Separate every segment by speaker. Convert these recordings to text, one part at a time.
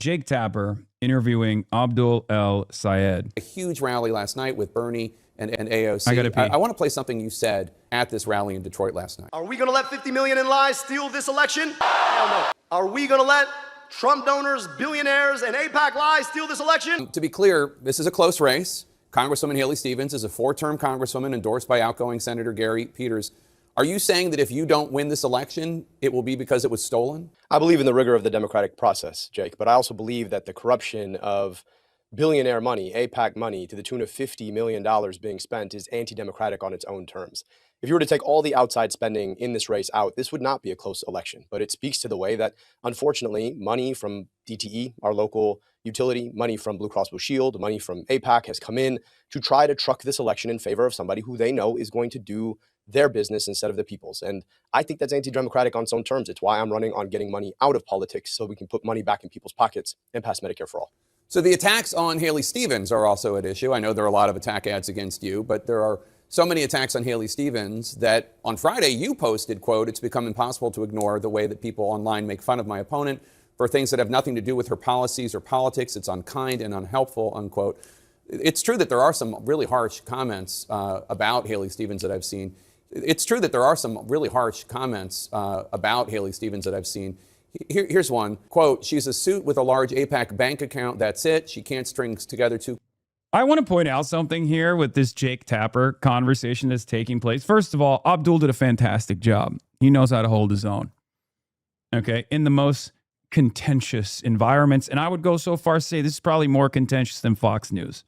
Speaker 1: Jake Tapper interviewing Abdul El-Sayed.
Speaker 2: A huge rally last night with Bernie and AOC.
Speaker 1: I gotta pee.
Speaker 2: I want to play something you said at this rally in Detroit last night.
Speaker 3: Are we going to let 50 million in lies steal this election? Hell no. Are we going to let Trump donors, billionaires, and AIPAC lies steal this election?
Speaker 2: To be clear, this is a close race. Congresswoman Haley Stevens is a 4-term congresswoman endorsed by outgoing Senator Gary Peters. Are you saying that if you don't win this election, it will be because it was stolen?
Speaker 4: I believe in the rigor of the democratic process, Jake, but I also believe that the corruption of billionaire money, AIPAC money, to the tune of $50 million being spent is anti-democratic on its own terms. If you were to take all the outside spending in this race out, this would not be a close election. But it speaks to the way that, unfortunately, money from DTE, our local utility, money from Blue Cross Blue Shield, money from AIPAC has come in to try to truck this election in favor of somebody who they know is going to do their business instead of the people's. And I think that's anti-democratic on its own terms. It's why I'm running on getting money out of politics so we can put money back in people's pockets and pass Medicare for all.
Speaker 2: So the attacks on Haley Stevens are also at issue. I know there are a lot of attack ads against you, but there are so many attacks on Haley Stevens that on Friday you posted, quote, "It's become impossible to ignore the way that people online make fun of my opponent for things that have nothing to do with her policies or politics. It's unkind and unhelpful," unquote. It's true that there are some really harsh comments about Haley Stevens that I've seen. It's true that there are some really harsh comments about Haley Stevens that I've seen. Here's one, quote, "She's a suit with a large AIPAC bank account. That's it. She can't string together two."
Speaker 1: I want to point out something here with this Jake Tapper conversation that's taking place. First of all, Abdul did a fantastic job. He knows how to hold his own. Okay, in the most contentious environments. And I would go so far as to say this is probably more contentious than Fox News.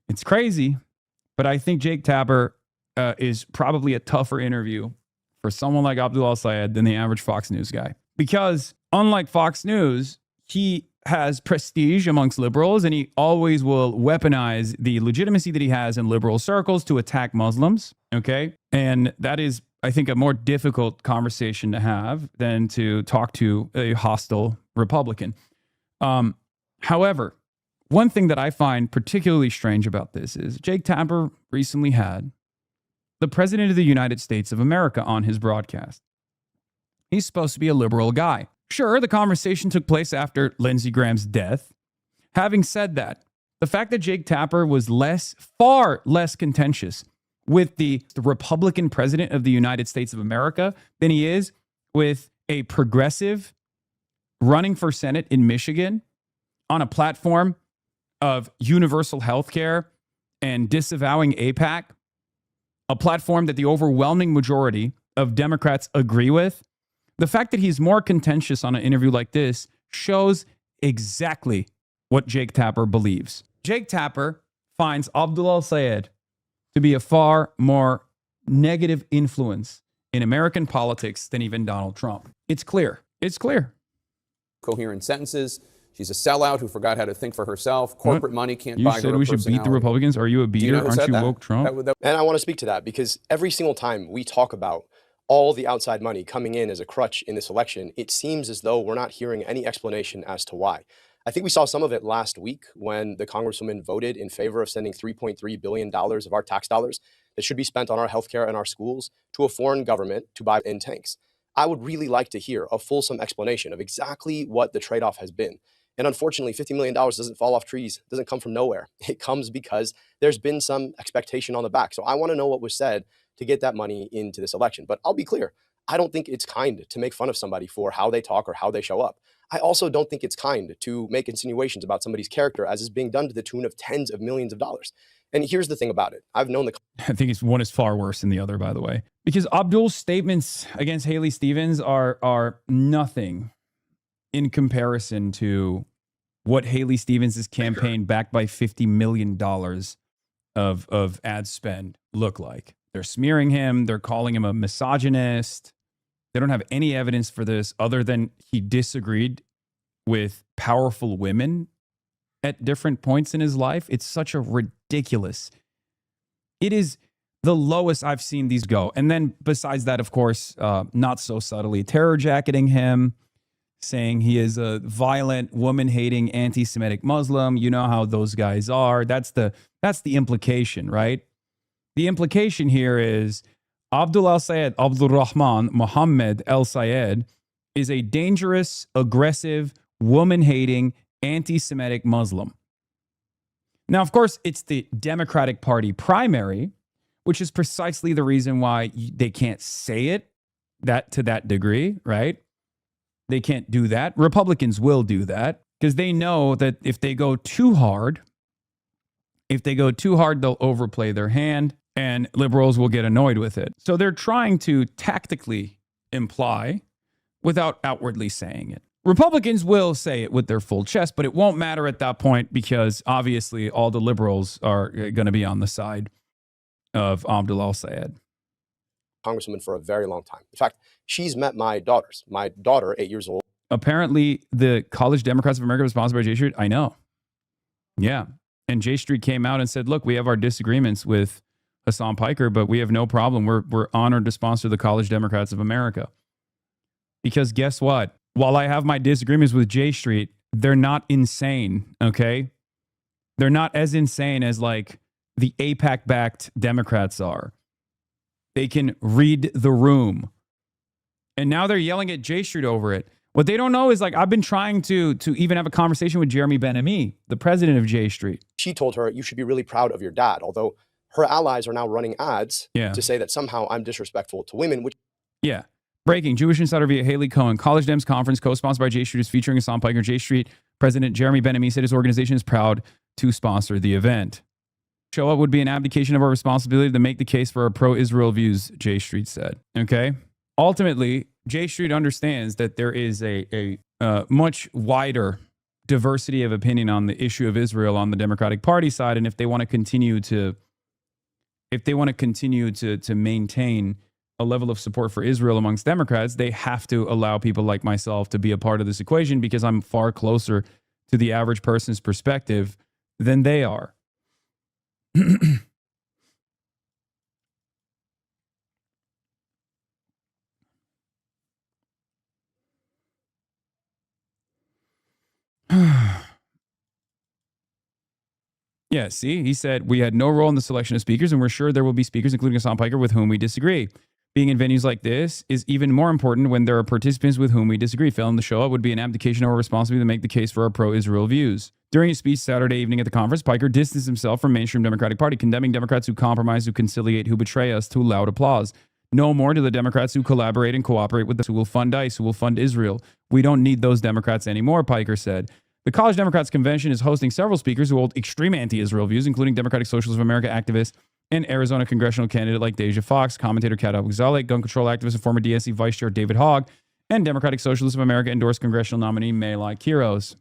Speaker 1: It's crazy, but I think Jake Tapper is probably a tougher interview for someone like Abdul El-Sayed than the average Fox News guy. Because unlike Fox News, he has prestige amongst liberals and he always will weaponize the legitimacy that he has in liberal circles to attack Muslims. Okay. And that is, I think, a more difficult conversation to have than to talk to a hostile Republican. However, one thing that I find particularly strange about this is Jake Tapper recently had the President of the United States of America on his broadcast. He's supposed to be a liberal guy. Sure, the conversation took place after Lindsey Graham's death. Having said that, the fact that Jake Tapper was far less contentious with the Republican president of the United States of America than he is with a progressive running for Senate in Michigan on a platform of universal health care and disavowing AIPAC, a platform that the overwhelming majority of Democrats agree with. The fact that he's more contentious on an interview like this shows exactly what Jake Tapper believes. Jake Tapper finds Abdul El-Sayed to be a far more negative influence in American politics than even Donald Trump. It's clear. It's clear.
Speaker 2: Coherent sentences. She's a sellout who forgot how to think for herself. Corporate money can't buy her personality.
Speaker 1: You said we should beat the Republicans? Are you a beater? Aren't you woke Trump?
Speaker 4: And I want to speak to that because every single time we talk about all the outside money coming in as a crutch in this election, it seems as though we're not hearing any explanation as to why. I think we saw some of it last week when the Congresswoman voted in favor of sending $3.3 billion of our tax dollars that should be spent on our healthcare and our schools to a foreign government to buy in tanks. I would really like to hear a fulsome explanation of exactly what the trade-off has been. And unfortunately, $50 million doesn't fall off trees, doesn't come from nowhere. It comes because there's been some expectation on the back. So I want to know what was said to get that money into this election. But I'll be clear, I don't think it's kind to make fun of somebody for how they talk or how they show up. I also don't think it's kind to make insinuations about somebody's character as is being done to the tune of tens of millions of dollars. And here's the thing about it. I've known
Speaker 1: I think one is far worse than the other, by the way, because Abdul's statements against Haley Stevens are nothing in comparison to what Haley Stevens' campaign backed by $50 million of ad spend look like. They're smearing him. They're calling him a misogynist. They don't have any evidence for this other than he disagreed with powerful women at different points in his life. It's such a ridiculous. It is the lowest I've seen these go. And then besides that, of course, not so subtly, terror jacketing him, saying he is a violent, woman-hating, anti-Semitic Muslim. You know how those guys are. That's the implication, right? The implication here is Abdul Rahman Mohammed El-Sayed is a dangerous, aggressive, woman-hating, anti-Semitic Muslim. Now, of course, it's the Democratic Party primary, which is precisely the reason why they can't say it to that degree, right? They can't do that. Republicans will do that because they know that if they go too hard, they'll overplay their hand and liberals will get annoyed with it. So they're trying to tactically imply without outwardly saying it. Republicans will say it with their full chest, but it won't matter at that point because obviously all the liberals are going to be on the side of Abdul al-Sayed.
Speaker 4: Congresswoman for a very long time. In fact, she's met my daughters. My daughter, 8 years old.
Speaker 1: Apparently, the College Democrats of America was sponsored by J Street. I know. Yeah. And J Street came out and said, look, we have our disagreements with Hasan Piker, but we have no problem. We're honored to sponsor the College Democrats of America. Because guess what? While I have my disagreements with J Street, they're not insane, okay? They're not as insane as like the AIPAC-backed Democrats are. They can read the room. And now they're yelling at J Street over it. What they don't know is like I've been trying to even have a conversation with Jeremy Ben-Ami, the president of J Street.
Speaker 4: She told her, you should be really proud of your dad, although her allies are now running ads to say that somehow I'm disrespectful to women.
Speaker 1: Yeah. Breaking. Jewish Insider via Haley Cohen. College Dems conference co-sponsored by J Street is featuring Hasan Piker. J Street president Jeremy Ben-Ami said his organization is proud to sponsor the event. Show up would be an abdication of our responsibility to make the case for our pro-Israel views, J Street said. Okay? Ultimately, J Street understands that there is a much wider diversity of opinion on the issue of Israel on the Democratic Party side, and if they want to continue to maintain a level of support for Israel amongst Democrats, they have to allow people like myself to be a part of this equation because I'm far closer to the average person's perspective than they are. Yeah, see, he said, we had no role in the selection of speakers, and we're sure there will be speakers, including Hasan Piker, with whom we disagree. Being in venues like this is even more important when there are participants with whom we disagree. Failing to show up would be an abdication of our responsibility to make the case for our pro-Israel views. During his speech Saturday evening at the conference, Piker distanced himself from mainstream Democratic Party, condemning Democrats who compromise, who conciliate, who betray us to loud applause. No more to the Democrats who collaborate and cooperate with us, who will fund ICE, who will fund Israel. We don't need those Democrats anymore, Piker said. The College Democrats Convention is hosting several speakers who hold extreme anti-Israel views, including Democratic Socialists of America activists and Arizona congressional candidate like Deja Fox, commentator Kat Abzalek, gun control activist and former DNC Vice Chair David Hogg, and Democratic Socialists of America endorsed congressional nominee Maylai Quiros.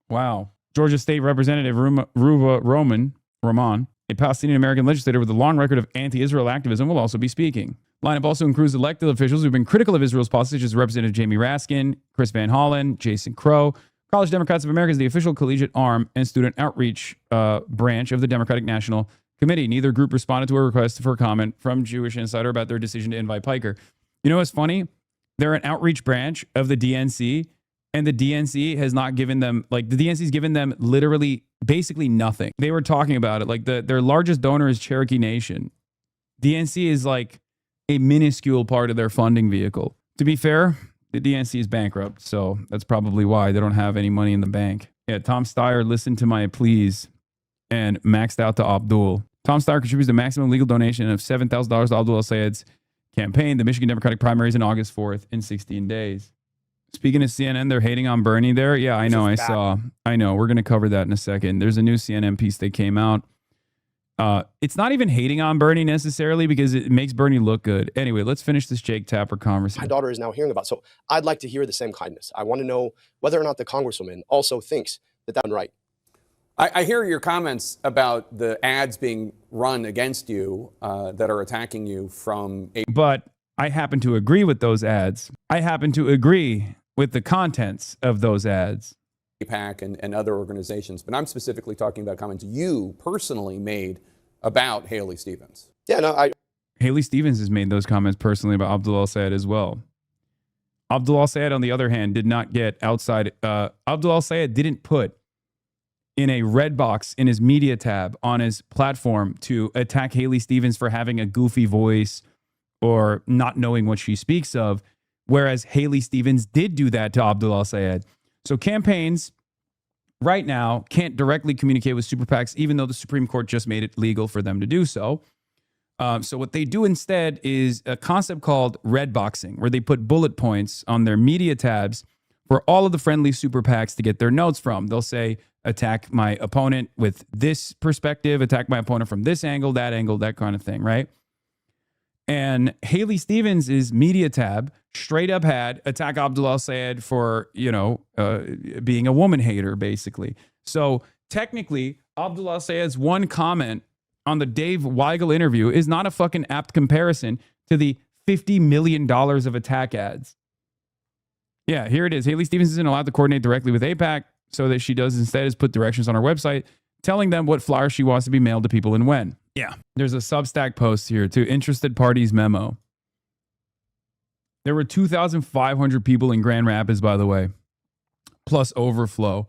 Speaker 1: Wow. Georgia State Representative Ruva Roman, a Palestinian American legislator with a long record of anti-Israel activism, will also be speaking. Lineup also includes elected officials who've been critical of Israel's policies, such as Representative Jamie Raskin, Chris Van Hollen, Jason Crow. College Democrats of America is the official collegiate arm and student outreach branch of the Democratic National Committee. Neither group responded to a request for comment from Jewish Insider about their decision to invite Piker. You know what's funny? They're an outreach branch of the DNC, and the DNC has not given them, like, the DNC's given them literally basically nothing. They were talking about it. Like, their largest donor is Cherokee Nation. DNC is like a minuscule part of their funding vehicle. To be fair, the DNC is bankrupt, so that's probably why they don't have any money in the bank. Yeah, Tom Steyer listened to my pleas and maxed out to Abdul. Tom Steyer contributes the maximum legal donation of $7,000 to Abdul al-Sayed's campaign. The Michigan Democratic primaries in August 4th in 16 days. Speaking of CNN, they're hating on Bernie there. Yeah, I know. I know. We're going to cover that in a second. There's a new CNN piece that came out. It's not even hating on Bernie necessarily because it makes Bernie look good. Anyway, let's finish this Jake Tapper conversation.
Speaker 4: My daughter is now hearing about. So I'd like to hear the same kindness. I want to know whether or not the Congresswoman also thinks that that's right.
Speaker 2: I hear your comments about the ads being run against you that are attacking you from a...
Speaker 1: But I happen to agree with those ads. I happen to agree with the contents of those ads.
Speaker 2: AIPAC and other organizations, but I'm specifically talking about comments you personally made about Haley Stevens.
Speaker 4: Yeah, no,
Speaker 1: Haley Stevens has made those comments personally about Abdul al-Sayed as well. Abdul al-Sayed, on the other hand, did not get outside. Abdul al-Sayed didn't put in a red box in his media tab on his platform to attack Haley Stevens for having a goofy voice or not knowing what she speaks of, whereas Haley Stevens did do that to Abdul al-Sayed. So campaigns right now can't directly communicate with super PACs, even though the Supreme Court just made it legal for them to do so. So what they do instead is a concept called red boxing, where they put bullet points on their media tabs for all of the friendly super PACs to get their notes from. They'll say, attack my opponent with this perspective, attack my opponent from this angle, that kind of thing, right? And Haley Stevens' media tab straight up had attack Abdul al-Sayed for, being a woman hater, basically. So technically, Abdul al-Sayed's one comment on the Dave Weigel interview is not a fucking apt comparison to the $50 million of attack ads. Yeah, here it is. Haley Stevens isn't allowed to coordinate directly with AIPAC, so that she does instead is put directions on her website telling them what flyers she wants to be mailed to people and when. Yeah. There's a Substack post here to interested parties memo. There were 2,500 people in Grand Rapids, by the way, plus overflow.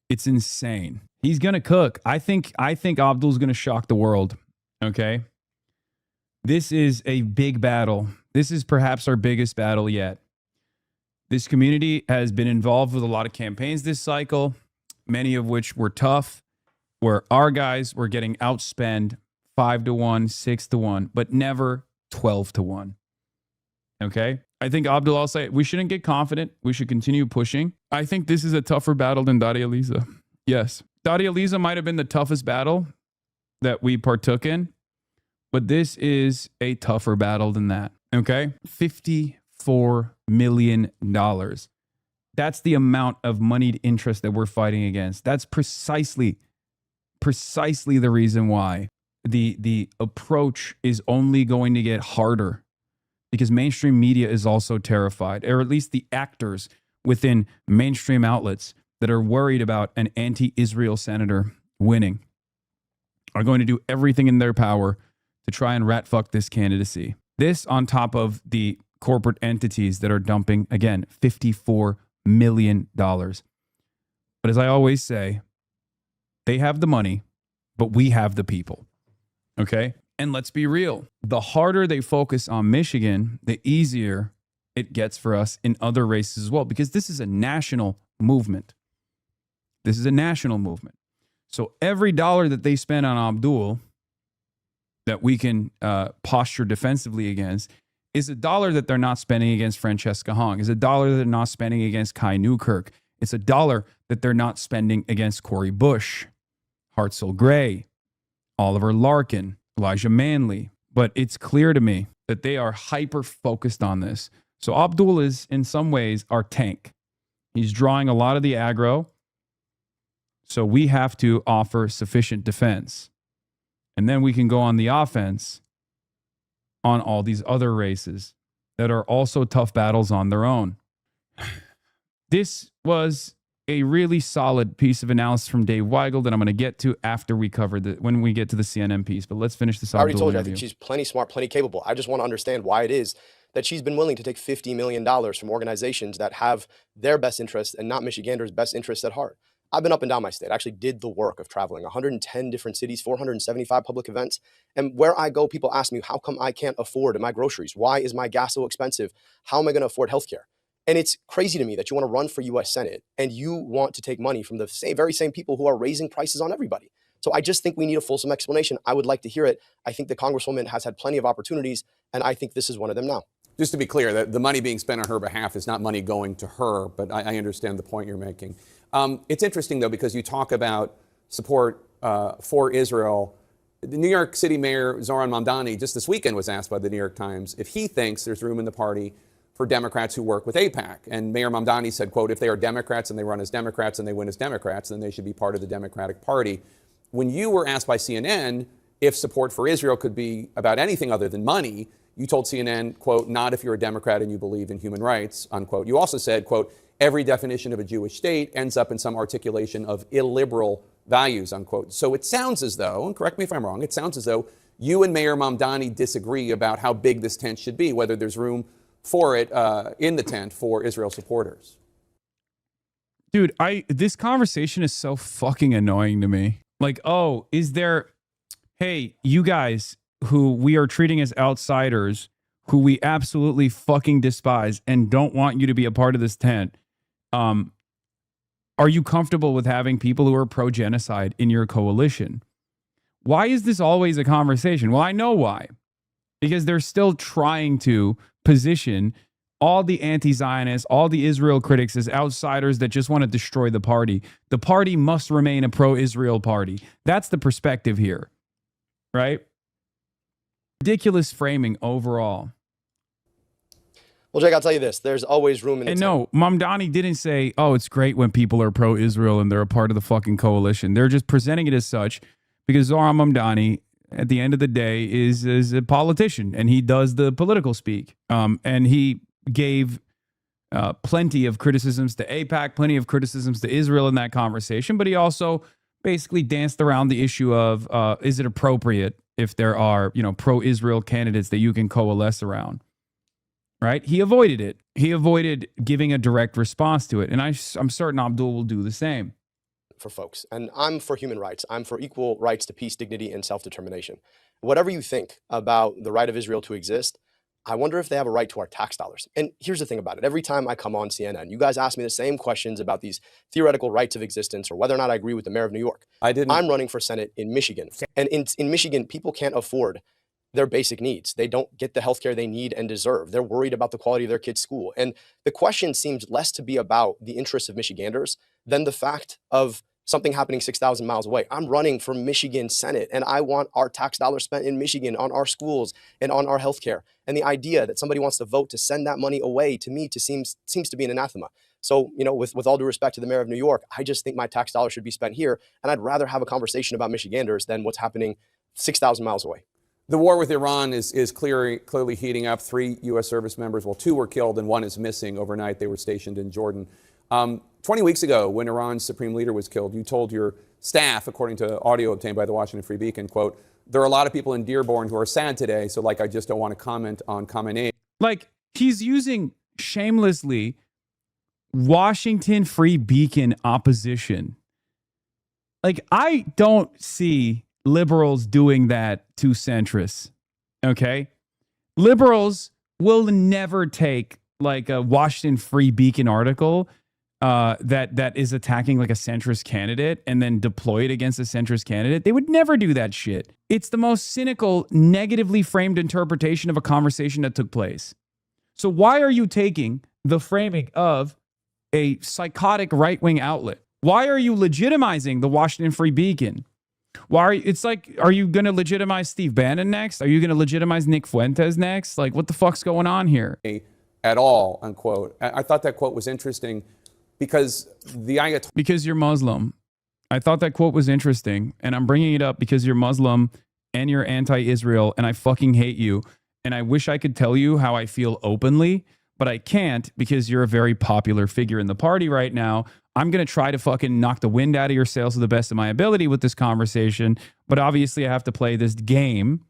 Speaker 1: It's insane. He's going to cook. I think Abdul's going to shock the world. Okay. This is a big battle. This is perhaps our biggest battle yet. This community has been involved with a lot of campaigns this cycle, many of which were tough, where our guys were getting outspent 5-1, 6-1, but never 12-1. Okay? I think Abdul al-Sayed, we shouldn't get confident. We should continue pushing. I think this is a tougher battle than Daria Lisa. Yes. Daria Lisa might have been the toughest battle that we partook in, but this is a tougher battle than that. Okay? $54 million. That's the amount of moneyed interest that we're fighting against. That's precisely the reason why the approach is only going to get harder, because mainstream media is also terrified, or at least the actors within mainstream outlets that are worried about an anti-Israel senator winning are going to do everything in their power to try and rat fuck this candidacy. This on top of the corporate entities that are dumping, again, $54 million. But as I always say, they have the money, but we have the people. Okay? And let's be real. The harder they focus on Michigan, the easier it gets for us in other races as well, because this is a national movement. This is a national movement. So every dollar that they spend on Abdul that we can posture defensively against is a dollar that they're not spending against Francesca Hong, is a dollar that they're not spending against Kai Newkirk. It's a dollar that they're not spending against Cori Bush, Hartzell Gray, Oliver Larkin, Elijah Manley. But it's clear to me that they are hyper-focused on this. So Abdul is, in some ways, our tank. He's drawing a lot of the aggro. So we have to offer sufficient defense. And then we can go on the offense on all these other races that are also tough battles on their own. This was a really solid piece of analysis from Dave Weigel that I'm going to get to after we cover when we get to the CNN piece. But let's finish this.
Speaker 4: I already told you, I think she's plenty smart, plenty capable. I just want to understand why it is that she's been willing to take $50 million from organizations that have their best interests and not Michiganders' best interests at heart. I've been up and down my state. I actually did the work of traveling 110 different cities, 475 public events. And where I go, people ask me, how come I can't afford my groceries? Why is my gas so expensive? How am I going to afford healthcare? And it's crazy to me that you want to run for U.S. Senate and you want to take money from the very same people who are raising prices on everybody. So I just think we need a fulsome explanation. I would like to hear it. I think the Congresswoman has had plenty of opportunities, and I think this is one of them now.
Speaker 2: Just to be clear, the money being spent on her behalf is not money going to her, but I understand the point you're making. It's interesting, though, because you talk about support for Israel. The New York City Mayor Zoran Mamdani just this weekend was asked by the New York Times if he thinks there's room in the party for Democrats who work with AIPAC. And Mayor Mamdani said, quote, if they are Democrats and they run as Democrats and they win as Democrats, then they should be part of the Democratic Party. When you were asked by CNN if support for Israel could be about anything other than money, you told CNN, quote, not if you're a Democrat and you believe in human rights, unquote. You also said, quote, every definition of a Jewish state ends up in some articulation of illiberal values, unquote. So it sounds as though, and correct me if I'm wrong, it sounds as though you and Mayor Mamdani disagree about how big this tent should be, whether there's room for it in the tent for Israel supporters.
Speaker 1: Dude, this conversation is so fucking annoying to me. Like, oh, is there, hey, you guys who we are treating as outsiders, who we absolutely fucking despise and don't want you to be a part of this tent, Are you comfortable with having people who are pro-genocide in your coalition? Why is this always a conversation? Well, I know why. Because they're still trying to position all the anti-Zionists, all the Israel critics as outsiders that just want to destroy the party. The party must remain a pro-Israel party. That's the perspective here, right? Ridiculous framing overall.
Speaker 4: Well, Jake, I'll tell you this. There's always room in the
Speaker 1: And no, Mamdani didn't say, oh, it's great when people are pro-Israel and they're a part of the fucking coalition. They're just presenting it as such because Zohran Mamdani, at the end of the day, is a politician, and he does the political speak. And he gave plenty of criticisms to AIPAC, plenty of criticisms to Israel in that conversation, but he also basically danced around the issue of is it appropriate if there are, pro-Israel candidates that you can coalesce around, right? He avoided it. He avoided giving a direct response to it, and I'm certain Abdul will do the same.
Speaker 4: For folks. And I'm for human rights. I'm for equal rights to peace, dignity, and self-determination. Whatever you think about the right of Israel to exist, I wonder if they have a right to our tax dollars. And here's the thing about it. Every time I come on CNN, you guys ask me the same questions about these theoretical rights of existence or whether or not I agree with the mayor of New York. I'm running for Senate in Michigan. And in Michigan, people can't afford their basic needs. They don't get the healthcare they need and deserve. They're worried about the quality of their kids' school. And the question seems less to be about the interests of Michiganders than the fact of something happening 6,000 miles away. I'm running for Michigan Senate, and I want our tax dollars spent in Michigan on our schools and on our healthcare. And the idea that somebody wants to vote to send that money away, to me, seems to be an anathema. So, with all due respect to the mayor of New York, I just think my tax dollars should be spent here, and I'd rather have a conversation about Michiganders than what's happening 6,000 miles away.
Speaker 2: The war with Iran is clearly heating up. 3 U.S. service members, 2 were killed and 1 is missing overnight. They were stationed in Jordan. 20 weeks ago, when Iran's supreme leader was killed, you told your staff, according to audio obtained by the Washington Free Beacon, quote, there are a lot of people in Dearborn who are sad today, so I just don't want to comment on Khamenei.
Speaker 1: He's using shamelessly Washington Free Beacon opposition. I don't see liberals doing that to centrists, okay? Liberals will never take a Washington Free Beacon article that is attacking a centrist candidate and then deploy it against a centrist candidate. They would never do that shit. It's the most cynical, negatively framed interpretation of a conversation that took place. So why are you taking the framing of a psychotic right-wing outlet? Why are you legitimizing the Washington Free Beacon? Are you going to legitimize Steve Bannon next? Are you going to legitimize Nick Fuentes next? What the fuck's going on here?
Speaker 2: At all, unquote. I thought that quote was interesting because
Speaker 1: because you're Muslim. I thought that quote was interesting, and I'm bringing it up because you're Muslim and you're anti-Israel, and I fucking hate you. And I wish I could tell you how I feel openly, but I can't because you're a very popular figure in the party right now. I'm going to try to fucking knock the wind out of your sails to the best of my ability with this conversation, but obviously I have to play this game.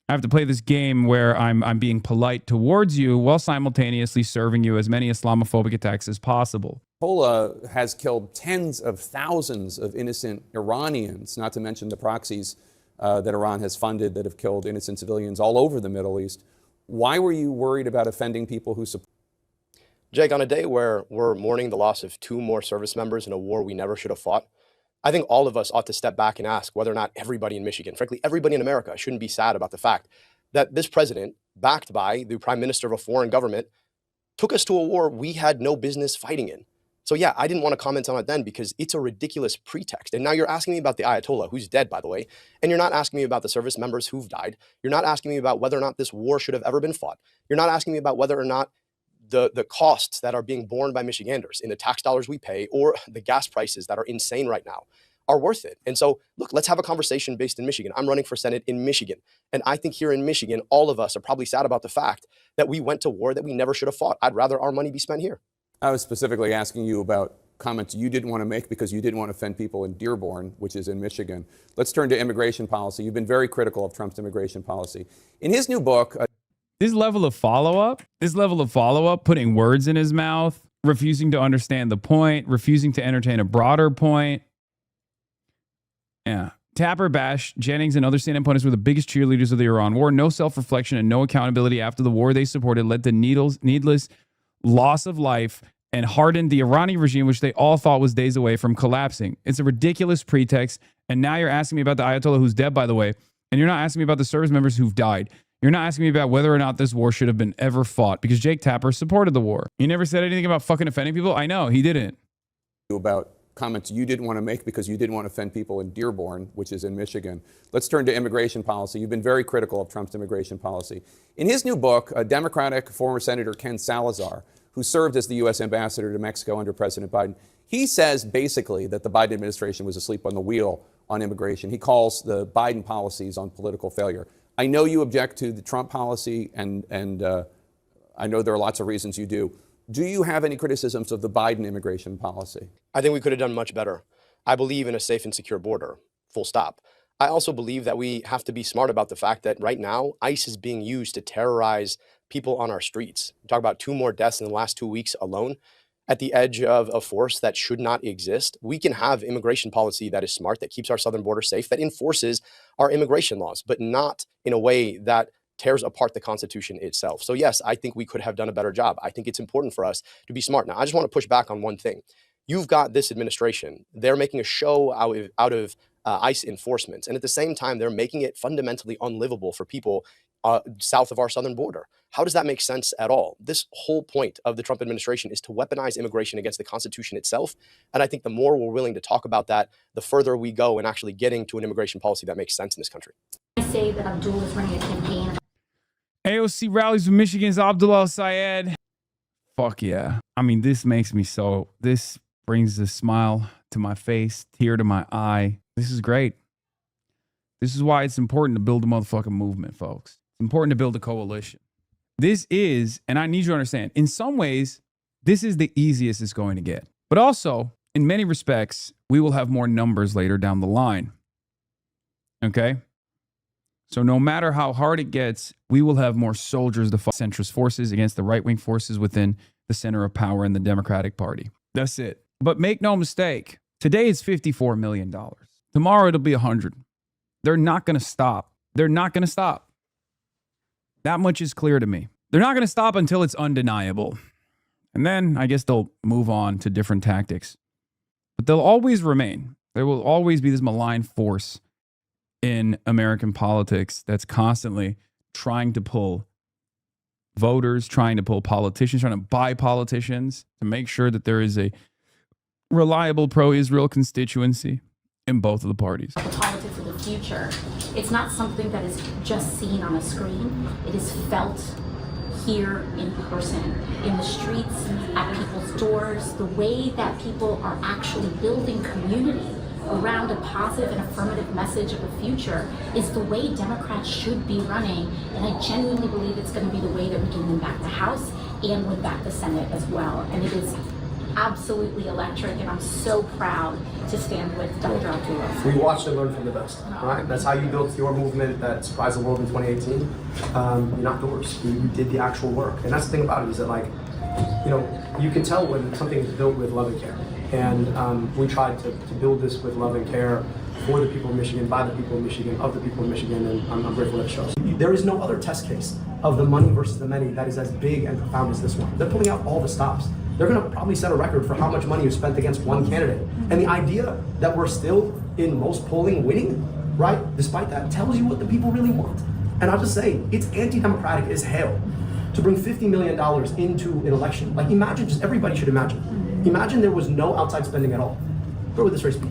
Speaker 1: I have to play this game where I'm being polite towards you while simultaneously serving you as many Islamophobic attacks as possible.
Speaker 2: Hezbollah has killed tens of thousands of innocent Iranians, not to mention the proxies that Iran has funded that have killed innocent civilians all over the Middle East. Why were you worried about offending people who support?
Speaker 4: Jake, on a day where we're mourning the loss of 2 more service members in a war we never should have fought, I think all of us ought to step back and ask whether or not everybody in Michigan, frankly, everybody in America, shouldn't be sad about the fact that this president, backed by the prime minister of a foreign government, took us to a war we had no business fighting in. So yeah, I didn't want to comment on it then because it's a ridiculous pretext. And now you're asking me about the Ayatollah, who's dead, by the way, and you're not asking me about the service members who've died. You're not asking me about whether or not this war should have ever been fought. You're not asking me about whether or not the costs that are being borne by Michiganders in the tax dollars we pay or the gas prices that are insane right now are worth it. And so, look, let's have a conversation based in Michigan. I'm running for Senate in Michigan. And I think here in Michigan, all of us are probably sad about the fact that we went to war that we never should have fought. I'd rather our money be spent here.
Speaker 2: I was specifically asking you about comments you didn't want to make because you didn't want to offend people in Dearborn, which is in Michigan. Let's turn to immigration policy. You've been very critical of Trump's immigration policy. In his new book,
Speaker 1: this level of follow-up, putting words in his mouth, refusing to understand the point, refusing to entertain a broader point. Yeah. Tapper, Bash, Jennings, and other CNN opponents were the biggest cheerleaders of the Iran war. No self-reflection and no accountability after the war they supported led to needless loss of life and hardened the Iranian regime, which they all thought was days away from collapsing. It's a ridiculous pretext. And now you're asking me about the Ayatollah, who's dead, by the way, and you're not asking me about the service members who've died. You're not asking me about whether or not this war should have been ever fought, because Jake Tapper supported the war. You never said anything about fucking offending people? I know, he didn't.
Speaker 2: About comments you didn't want to make because you didn't want to offend people in Dearborn, which is in Michigan. Let's turn to immigration policy. You've been very critical of Trump's immigration policy. In his new book, a Democratic former Senator Ken Salazar, who served as the U.S. ambassador to Mexico under President Biden, he says basically that the Biden administration was asleep on the wheel on immigration. He calls the Biden policies on political failure. I know you object to the Trump policy, and I know there are lots of reasons you do. Do you have any criticisms of the Biden immigration policy?
Speaker 4: I think we could have done much better. I believe in a safe and secure border, full stop. I also believe that we have to be smart about the fact that right now, ICE is being used to terrorize people on our streets. We talk about 2 more deaths in the last 2 weeks alone. At the edge of a force that should not exist, we can have immigration policy that is smart, that keeps our southern border safe, that enforces our immigration laws, but not in a way that tears apart the Constitution itself. So yes, I think we could have done a better job. I think it's important for us to be smart. Now, I just want to push back on one thing. You've got this administration. They're making a show out of ICE enforcements. And at the same time, they're making it fundamentally unlivable for people south of our southern border. How does that make sense at all? This whole point of the Trump administration is to weaponize immigration against the Constitution itself. And I think the more we're willing to talk about that, the further we go in actually getting to an immigration policy that makes sense in this country.
Speaker 5: I say that Abdul is running a campaign.
Speaker 1: AOC rallies with Michigan's Abdul al-Sayed. Fuck yeah. I mean, this brings a smile to my face, tear to my eye. This is great. This is why it's important to build a motherfucking movement, folks. It's important to build a coalition. This is, and I need you to understand, in some ways, this is the easiest it's going to get. But also, in many respects, we will have more numbers later down the line. Okay? So no matter how hard it gets, we will have more soldiers to fight centrist forces against the right-wing forces within the center of power in the Democratic Party. That's it. But make no mistake, today it's $54 million. Tomorrow it'll be 100. They're not going to stop. They're not going to stop. That much is clear to me. They're not going to stop until it's undeniable. And then I guess they'll move on to different tactics. But they'll always remain. There will always be this malign force in American politics that's constantly trying to pull voters, trying to pull politicians, trying to buy politicians to make sure that there is a reliable pro-Israel constituency in both of the parties.
Speaker 5: The politics of the future. It's not something that is just seen on a screen. It is felt here in person, in the streets, at people's doors, the way that people are actually building community around a positive and affirmative message of the future is the way Democrats should be running. And I genuinely believe it's going to be the way that we can win back the House and win back the Senate as well. And it is absolutely electric, and I'm so proud to stand with Dr. Abdul.
Speaker 6: We watched and learned from the best, right? That's how you built your movement that surprised the world in 2018. You knocked doors, you did the actual work. And that's the thing about it is that, like, you know, you can tell when something is built with love and care. And we tried to build this with love and care for the people of Michigan, by the people of Michigan, of the people of Michigan, and I'm grateful that it shows. There is no other test case of the money versus the many that is as big and profound as this one. They're pulling out all the stops. They're going to probably set a record for how much money is spent against one candidate. And the idea that we're still in most polling winning, right, despite that, tells you what the people really want. And I'll just say, it's anti-democratic as hell to bring $50 million into an election. Like, imagine, just everybody should imagine. Imagine there was no outside spending at all. Where would this race be?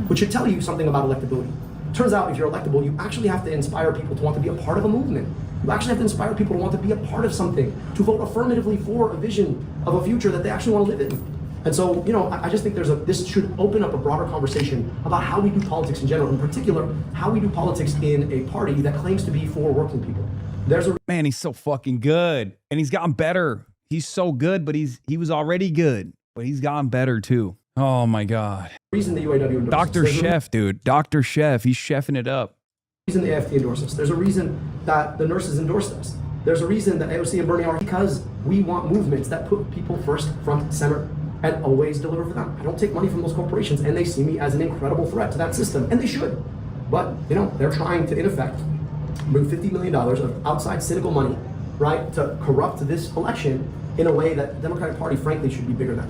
Speaker 6: Which should tell you something about electability. Turns out, if you're electable, you actually have to inspire people to want to be a part of a movement. You actually have to inspire people to want to be a part of something, to vote affirmatively for a vision of a future that they actually want to live in. And so, you know, I just think this should open up a broader conversation about how we do politics in general, in particular, how we do politics in a party that claims to be for working people.
Speaker 1: Man, he's so fucking good. And he's gotten better. He's so good, but he was already good, but he's gotten better too. Oh my God.
Speaker 6: Reason the UAW
Speaker 1: Dr. Chef, dude. Dr. Chef. He's chefing it up.
Speaker 6: Reason the AFT endorsed us. There's a reason that the nurses endorsed us. There's a reason that AOC and Bernie are, because we want movements that put people first, front, center, and always deliver for them. I don't take money from those corporations, and they see me as an incredible threat to that system, and they should. But, you know, they're trying to, in effect, bring $50 million of outside cynical money, right, to corrupt this election in a way that the Democratic Party, frankly, should be bigger than.